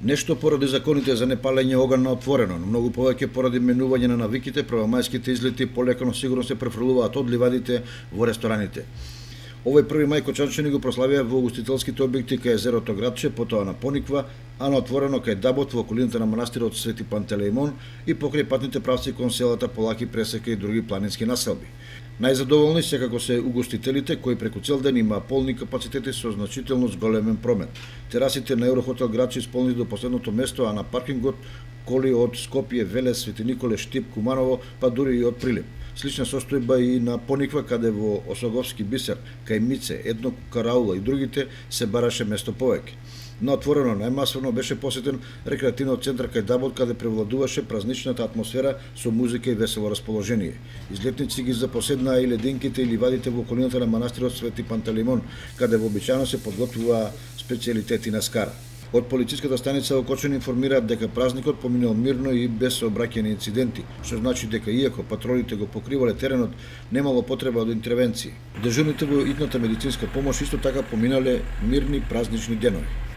Нешто поради законите за непалење оган на отворено, но многу повеќе поради менување на навиките, првомајските излети полека сигурно се префрлуваат од ливадите во рестораните. Овој 1 мај кочанчани го прославија во угостителските објекти кај езерото Градче, потоа на Пониква, а на отворено кај Дабот во околината на манастирот Свети Пантелеимон и покрај патните правци кон селата Полаки, Пресека и други планински населби. Најзадоволни секако се угостителите кои преку цел ден има полни капацитети со значително зголемен промет. Терасите на Еврохотел Градче исполни до последното место, а на паркингот коли од Скопје, Велес, Свети Николе, Штип, Куманово, па дури и од Прилеп. Слична состојба и на Пониква, каде во Осоговски бисер, кај Мице, Едно, Караула и другите се бараше место повеќе. На отворено најмасовно беше посетен рекреативниот центар кај Дабот, каде превладуваше празничната атмосфера со музика и весело расположение. Излетници ги запоседнаа и лединките и ливадите во околината на манастирот Свети Пантелеимон, каде вообичаено се подготвуваа специјалитети на Скара. Од полициската станица во Кочани информираат дека празникот поминал мирно и без сообраќајни инциденти, што значи дека иако патролите го покривале теренот, немало потреба од интервенции. Дежурните во итната медицинска помош исто така поминале мирни празнични денови.